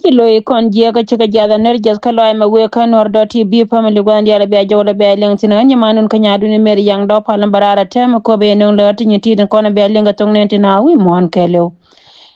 kilo kon jega chika jada nerjas kalo ay mawe kan wardo tv family gwan yala be jawla be lengtina nyamanun kanya duni mer yang do palam barara tema ko be non lo tinyi tidin kono be lenga tong nentina wi mon kelew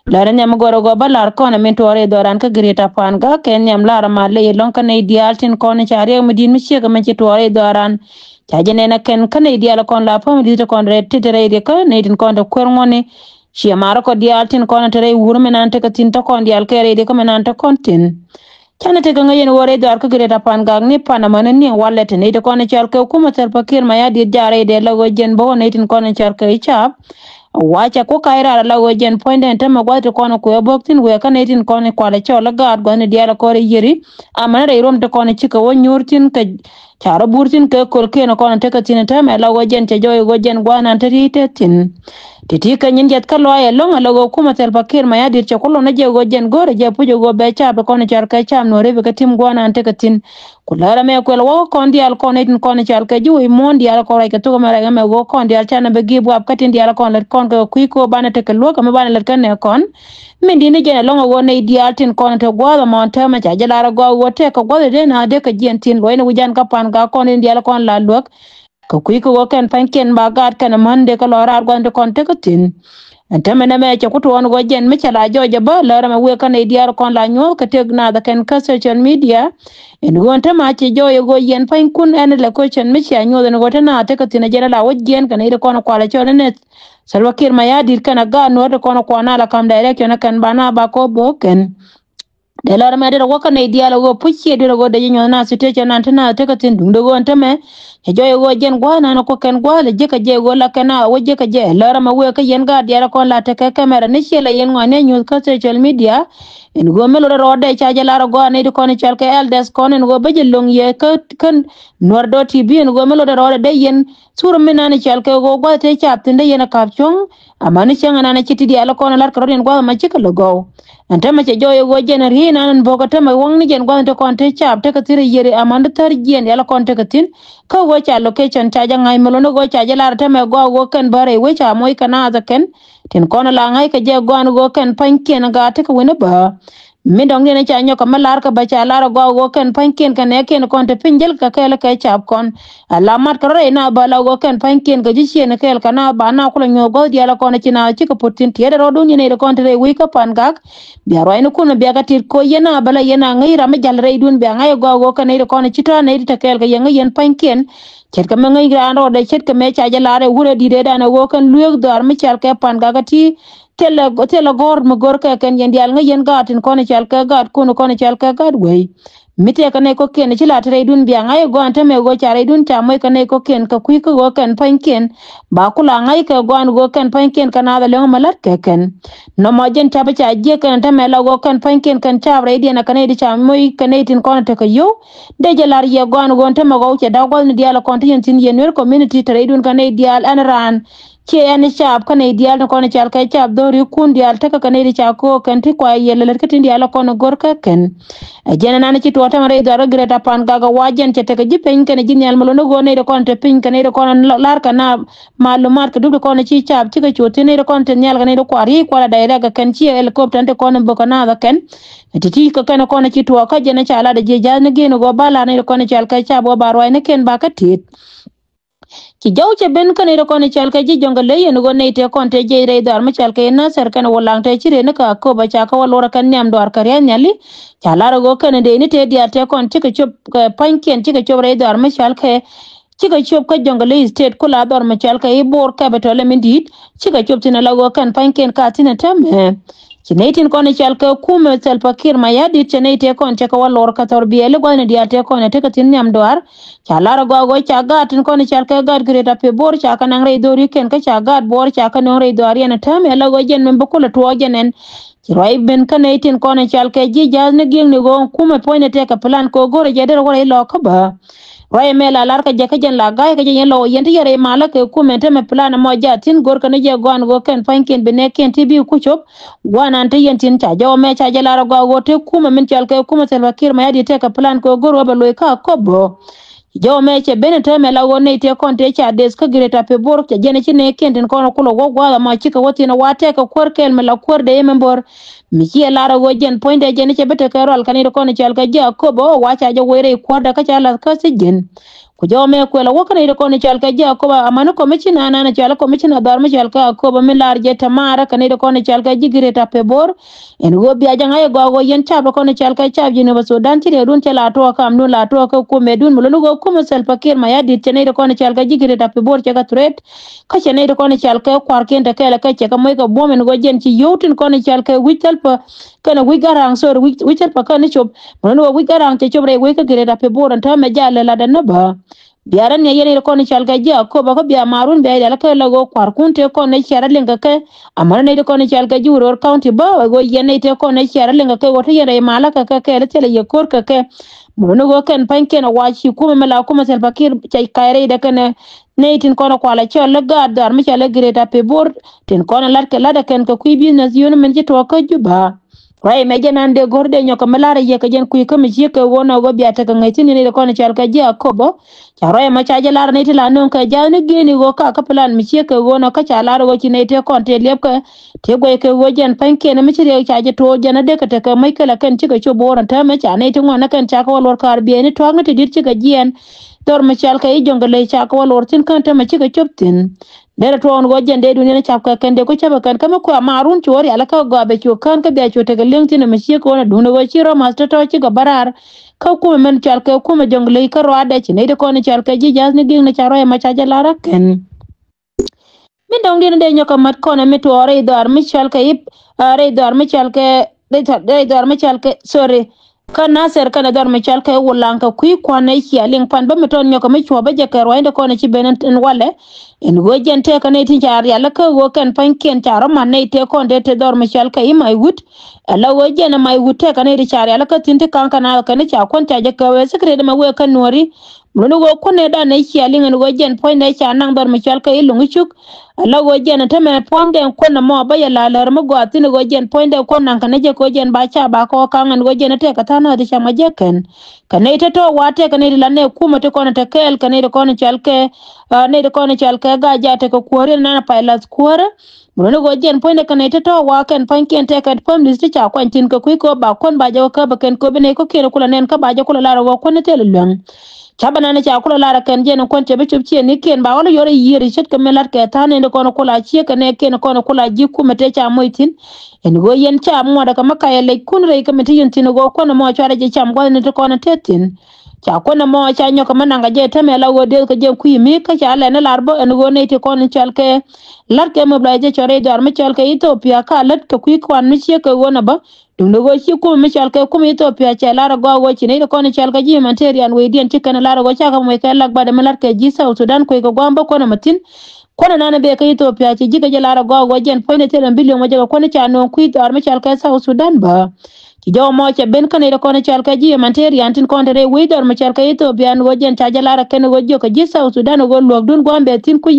lara nyam goro go balar kono min tore doran ka greta panga ken nyam lara ma le lon kan idealtin kono chare mudin mi chega man ci tore doran chajene na ken kan ideal kon la family to kon ret titere de ka nedin kon to korngoni Shi mara ko dialtin kono tere wuro menante ka tinta kon dial kere de ko menante kontin kana te ganga yen wore dar ko greta pan gang ni pana manen ni wallete ne de kono chal ko kuma ter pakir ma ya di jare de lago jen bo ne tin kono chal ko ichap wacha ko kaira lago jen point ente ma gwate kono ko boktin we kana tin kono kwala chola gad gone dial ko re yiri amana re rom de kono chika wo nyurtin ka charo burtin ke kolke no kono te ka tin ta me lago jen te joy go jen gwana te tin titi ka nyin jet ka loya longa logo kuma tel pakir ma yadir chakulo na je go jen gore je pujo go be cha be kono char ka cham no rebe ka tim gwana ante ka tin kulara me ko lo ko ndi al kono tin kono char ka ju mondi al ko ka to mara ga me go ko ndi al chana be gibu ab katin ndi al kon let kon ko kuiko bana te ka lo ka me bana let kan ne kon min dini je longa go ne di al tin kono te go ma ta ma cha jala go go te ka go de na de ka jen tin lo ina wujan ka pan ga kono ndi al kon la lok ko kuiko go ken panken bagat kana mande ko lorar gonde kon te katin antamena me cha kuto on go jen me chala joje ba lora ma we kan diar kon la nyol ka tegna da ken ka social media en gonta ma che joye go yen pan kun en le ko chen me cha nyol no gota na te katin jela la wajjen kan ide kon kwala chole ne salwa kir ma ya dir kana ga no de kon ko na la kam direct na kan bana ba ko boken de lora ma de go kan diar go puchi de go de nyo na site cha na tana te katin dum de go antame he joye go jen gwana no ko ken gwale je ka je go la kana wo je ka je lora ma we ka yen ga diara kon la te ka camera ne chela yen ngone news ka social media en go melo ro de cha je la ro go ne de kon chel ka eldes kon en go beje long ye ka kan nordo tv en go melo ro de yen sur minane chel ka go go te cha tinde yen ka chong amani changa na chiti di ala kon la ko ren go ma chika lo go ante ma che joye go jen ri nan boga te ma wong ni jen go te kon te cha te ka tire yere amanda tar jen ala kon te ka tin ka go cha location cha ja ngai melo no go cha ja lar te me go ken bare we cha moy kana za ken tin kono la ngai ka je go ken panken ga te ka wena ba mi dong ne cha nyoka malar ka ba cha lar go ken panken ka ne ken kon te pinjel ka kele ka cha kon ala mat ka re na ba la go ken panken ga ji chen kel kana ba na kula nyo go di ala kon chi na chi ka putin ti ro du ni ne kon te we ka pan ga bi ro ina kun bi ga tir ko yena bala yena ngai ra ma jal re dun bi ngai go ka ne kon chi ta ne ta kel ga yen panken chet ka me ngai ra ro de chet ka me cha ja lare wure di de da na go kan luek dar mi chal ka pan ga ti tela gor mo gor ka ken yen dial ngai yen gatin kon chal ka gat kun kon chal ka gat we mite ka ne ko ken chi la tre dun bi ngai go ante me go cha re dun cha mo ka ne ko ken ka ku ko go ken panken ba kula ngai ka go an go ken panken kana da le malat ka ken no mo jen cha ba cha je ken ta me la go ken panken kan cha re di na ka ne di cha mo ka ne tin kon te ka yo de je lar ye go an go ante me go cha da go ni dial kon tin tin yen wer community tre dun ka ne dial an ran che ani chap ka ne dial no kon chal ka chap do ri kun dial ta ka ne di cha ko kan ti kwa ye le ka tin dial kon gor ka ken jena nana ci to tamare do ro greta pan gaga wajen ci te ka jipen ken jinyal malo no go ne kon te pin ken ne kon lar kana malumat ka dubbe kon ci chap ci ka chote ne kon te nyal ga ne ko ari ko la daira ga ken ci helicopter te kon bo kana ga ken titi ka ken kon ci to ka jena cha ala de je ja ne geno go bala ne kon ci al ka cha bo baro ne ken ba ka tit ci jawche ben kan ro kon chal ka ji jonga le yen go ne te kon te je re dar ma chal ka na ser kan wolang te ci re ne ka ko ba cha ka walora kan nyam do ar kar ya nyali chala ro go kan de ni te dia te kon ci ka chop panken ci ka chop re dar ma chal ka ci ka chop ka jonga le state kula dar ma chal ka e bor ka betole min dit ci ka chop tina la go kan panken ka tina tam Chinaitin kon chal ka kuma sel pakir ma yadi chinate kon chaka walor ka tor biele go ne dia te kon te ka tin nyam doar chala go go chaga tin kon chal ka gad greta pe bor chaka nang re dori ken ka chaga bor chaka no re dori na tam ela go jen men bukula to jenen Kiroi ben kanaitin kon chal ka ji jaz ne ging ne go kuma point te ka plan ko gore jeder gore lo ka ba Roy mela lar ka jeka jen la gay ka jen lo yente yere mala ke ku mente me plan mo jatin gor ka ne je gon go ken panken bene ken tibi ku chop wan ante yentin cha jo me cha jela go go te ku men chal ke ku ma sel wakir ma yadi te ka plan ko gor ba lo ka ko bo jo me che benete me la wone te konte cha des ka Greta Pebor che jene chine kenten kono kulo gwa ma chika woti na wate ka kwerkel me la kwerde yemembor mi chi la ro jen pointe jene che bete ka rol kaniro kono chal ka Jacobo wacha jo were kwarda ka chala ka sijen ku jo me kwela wakana ire kono chal ka Jacobo amano komishina na chala komishina dar me chal ka Jacobo me lar je tamara kana ire kono chal ka Greta Pebor en go bi aja ngai go yen chaba kono chal ka chab jine ba Sudan tire dun chala to ka amnu la to ka ku medun mulo go kuma Salva Kiir ma yadi tene ire kono chal ka Greta Pebor cha ka tret ka chene ire kono chal ka kwar kende kala ka cha ka moy ka bomen go jen chi yotin kono chal ka wital pa kana wigarang so wital pa kana chop mulo wigarang te chobre we ka Greta Pebor anta me jale la da naba biaran ne yene ko ni chalga ji ko ba ko bia marun be dala ka lago kwar kunte ko ne chara lenga ke amana ne ko ni chalga ji Uror County ba go yene te ko ne chara lenga ke woto yene mala ka ke le tele ye kor ka ke mono go ken panke na wachi kuma mala kuma Salva Kiir chai kaire da kana ne tin ko na kwala chola ga dar mi chala Greta Pebor tin ko na lat ke la da ken ka ku business yone men ji to ka juba Rai mejanande gorde nyoka malare ye ka jen kuy kam je ka wona go biata ka ngaitin ne ko na chal ka je akobo charo ma chaje lar ne tila non ka jani geni go ka plan mi che ka wona ka chala ro chi ne te kon te lep ka te go ke go jen panke na mi che chaje to jana de ka te ka mai kala kan chi ka cho boran ta ma cha ne te ngona kan cha ka walor kar bi ne to ngati dir chi ka jen tor ma chal ka i jongale cha ka walor tin kan ta ma chi ka choptin dere to on go jende du ne chap ka kende ko chaba kan kama ko marun chori ala ka go be chu kan ka be chu te geleng tin me chi ko na du ne go chi ro master to chi go barar ka ku men chal ka ku me jongle ka ro ade chi ne de ko ne chal ka ji jas ne ging ne charo ma cha ja lara ken min dong din de nyoka mat ko na mi to ore dar mi chal ka ip are dar mi chal ka de dar mi chal ka sorry kan naser kana dar mi chal ka wulan ka ku ko na chi alin pan ba mi ton nyoka mi chwa ba je ka ro inde ko na chi benen en wale en go jente ka ne tin jar yalla ka go kan panken taro man ne te ko de te dor mi chal ka i mai wut ala go jena mai wut te ka ne ri char yalla ka tin te kan kana ka ne cha kon ta je ka we sekre de ma we kan nori Munu go kone da na ichi alinga go jen point na ichi anang dor mi chal ka ilungu chuk ala go jen ta me point de kona mo ba ya la lar mo go atine go jen point de kona kana je ko jen ba cha ba ko kangan go jen te ka tana de chama je ken kana ite to wate kana ila ne kuma te kona te kel kana ide kona chal ke ne de kona chal ka ga ja te ko kuore na pa la kuore Munu go jen point de kana ite to wa ken point ken te ka pom list cha kwa tin ko ko ba kon ba jo ka ba ken ko bene ko kene kula nen ka ba jo kula la ro ko ne te lung Chabana ne cha kula lara kan je na konche be chupchie ni ken ba wala yore yiri chet ke melat ke tane ne kono kula chie ke ne ken kono kula ji ku mete cha moitin en go yen cha mo da kama kaya le kun re ke mete yin tin go kono mo cha je cham go ne to kono tetin cha kono mo cha nyo kama nanga je teme la go de ke je ku mi ka cha le ne larbo en go ne te kono chal ke lar ke mo bla je chore dar me chal ke Ethiopia ka lat ke ku kwan mi chie ke go na ba Dung no go chi ku mi chal ke ku mi Ethiopia cha lara go go chi ne ko ne chal ka ji material we dien chi kana lara go cha ka mo ke lag ba de melar ke ji South Sudan ko go gamba ko na matin ko na na be ke Ethiopia chi ji ke lara go go jen point te billion mo je ko ne cha no ku dar mi chal ka South Sudan ba ki jo mo cha ben kana ko ne chal ka ji material tin ko re we dar mi chal ka Ethiopia go jen cha lara ke no go jo ka ji South Sudan go lok dun gombe tin ku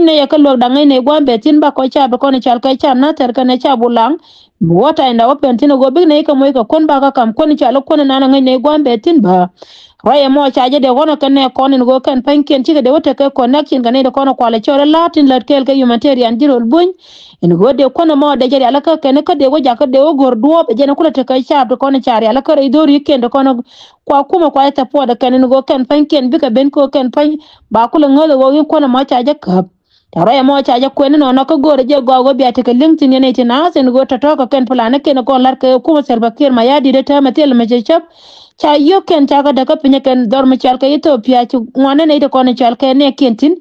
ne ya ka lok da ngai ne gombe tin ba ko cha ba ko ne chal ka cha na ter ka ne cha bulang Wata inda wapen tino go big na ika moika kon baka kam koni chalo kone nana ngai na igwambe tin ba. Raya mo chaje de gono kane koni go kan panken chika de wote ke connection kane de kono kwale chore latin lat kel ke humanitarian jirol buny. In go de kono mo de jari alaka kene ka de go jaka de go gorduo be jene kula teka chab de kono chari alaka re idori kende kono kwa kuma kwa eta po de kane go kan panken bika ben ko kan pan ba kula ngolo go kono mo chaje kap. Taro mo cha ja kwene no ko gore je go bi ate ke LinkedIn ne tina sen go to ko ken plan ken ko lar ke ku Salva Kiir ma ya di de ta matel me chap cha yo ken cha ga daga pinye ken dor me chal ke Ethiopia chu ngone ne de ko ne chal ke ne kentin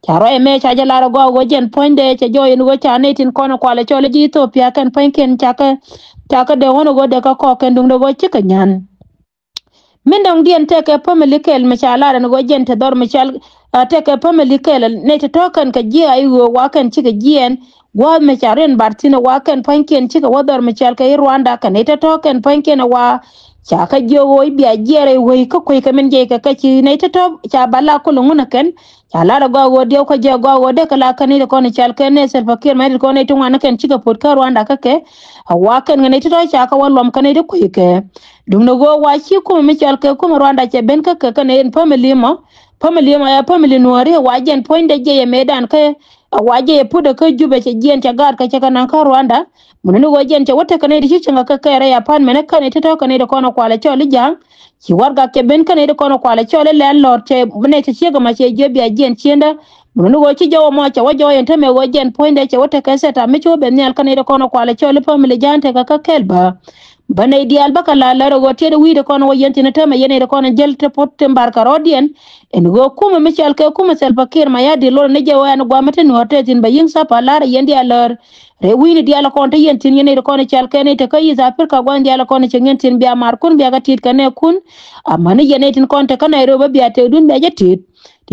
taro me cha ja lar go jen point de cha jo en go cha ne tin ko no kwale chole ji Ethiopia ken point ken cha ka de wono go de ko ken dung de go chi ka nyan Min dong dien teke family kel me chala ran go jen te dor me chal teke family kel ne te token ka ji ai go wakan chi ka jien go me charen bartino wakan panken chi ka wador me chal ka Rwanda ka ne te token panken wa cha ka jo wo bi a jere wo ka ko ka men je ka ci ne to cha bala ko lu na ken cha la go wo de ko je go wo de kala kan ni ko ne chal ken ne sel fakir mai ko ne to ngana ken ci ka pot ka Rwanda ka ke wa ken ne to cha ka wallom kan ne ko ke dum no go wa ci ko mi chal ke ko Rwanda che ben ka ne family mo ya family nuari wa jen point de je medan ka waje puda ka jube ce jen ta gar ka ce kana ka Rwanda mun go jen ce wata kane da shi cinga ka kai ya pan mena kane ta to kane da kono kwala ce li jang ki warga ke ben kane da kono kwala ce le landlord ce mun ce ga ma ce je biya jen cienda mun go ci jawo ma ce wajo yen ta me go jen point de ce wata ka seta mi ce ben ne kane da kono kwala ce le family jante ka kelba bana ideal baka la go te da wi da kono yenti na ta me yene da kono jel te pot te mbarka rodien en go kuma michal ke kuma sel fakir ma ya di lor ne je wan gwa mate no tetin ba yin sa palar yendi alor re wini di ala konta yentin yene re kono chal kene te kayi za afrika gwan di ala kono chengentin biya mar kun biya gatit kane kun amane yene tin konta kana ro ba biya te dun biya jatit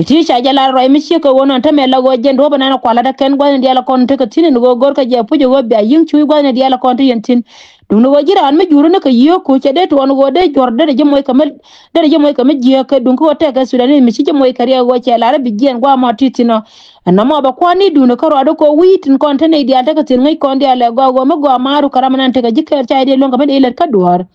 ti cha jala ro mi shi ko wonon ta me lago jen do bana kwala da ken gwan di ala kono te ka tin go gor ka je pujo go biya yin chui gwan di ala konta yentin dum no wajira an me juru ne ka yiyo ko che de to on go de jorde de moy kamal de moy kamal je ka dun ko te ka sudani mi shi moy kariya go che la bi gen gwa ma titino anamo ba kwani dun ko ro ko witin kon te ne di ata ka tin ngai kon di ala go me go maru karamanan te ka jikker cha de longa be le ka duwar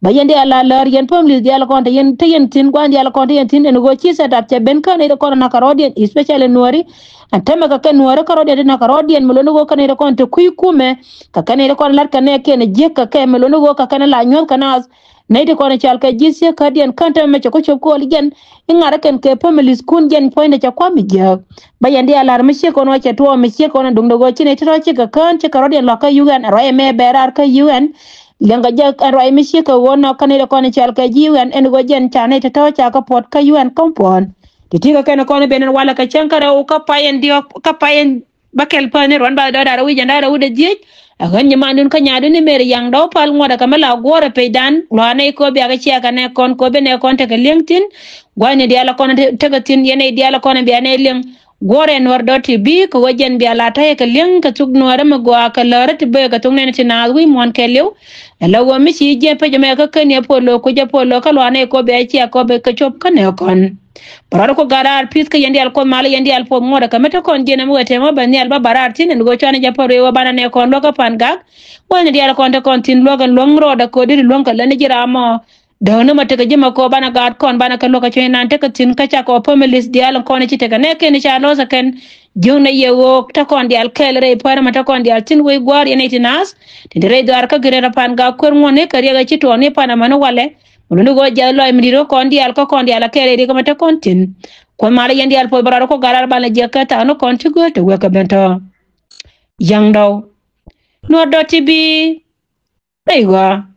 ba yende ala lar yen pomlis di ala kon te yen tin gwan di ala kon te yen tin en go chi set up che ben ka ne ko na karodi especially nuari anteme ka ken nuari karodi na karodi melo no go ka ne kon te kume ka kan ne kon lar ka ne ke ne je ka ke melo no go ka kan la nyon kana naide kono chal ka jisi ka dien kanta me ko chop ko ligen ingara ken ke families kun gen point cha kwa mi ja bayandi alar mi she kono cha to mi she kono dung dogo chine tro chi ka kan cha karodian la ka yugan ro me berar ka yuan lenga ja ro mi she ka wono kanide kono chal ka yuan en go gen cha ne to cha ka pot ka yuan kompon titiga ken kono benen wala ka chankara o ka payen dio ka payen bakel pane ron ba do dara wi janda ra wude je agan nyamandun ka nyaadu ni mer yang daw pal ngoda kamala gore peydan lo anay ko bi aga ci aga ne kon ko be ne kon te ka lengtin gwani di ala kon te ka tin yene di ala kon bi ane leng gore nor doti bi ko wajen bi ala tay ka leng ka tug nor ma go aka lorati be ka tug ne ti na wi mon ke lew ala wo mi ci je pe jame ka ken ye polo ko je polo ka lo anay ko be ci ko be ka chop ka ne kon parado ko garar pis ka yendi al ko mala yendi al po ngoda ka meta kon jena mo wete mo bani al ba barar tin ngo chana japaro yo bana ne kon loka panga woni di al kon te kon tin loga longro da ko di longa lani jira mo do no mata ka jema ko bana gad kon bana ka loka chen nan te ka tin ka cha ko families di al kon ci te ka ne ken cha lo sa ken jona yewo ta kon di al kel re par mata kon di al tin we gwar yene tinas te re do ar ka gere ra panga ko ngone ka riga ci to ne pana mano wale Ulu go jalo ay mdiro kondi al ko kondi ala kere di kamata kontin. Kwa mala yendi al po bararo ko garar bala jekata ano konti go te weka bento. Yang daw. No do tibi. Daiwa.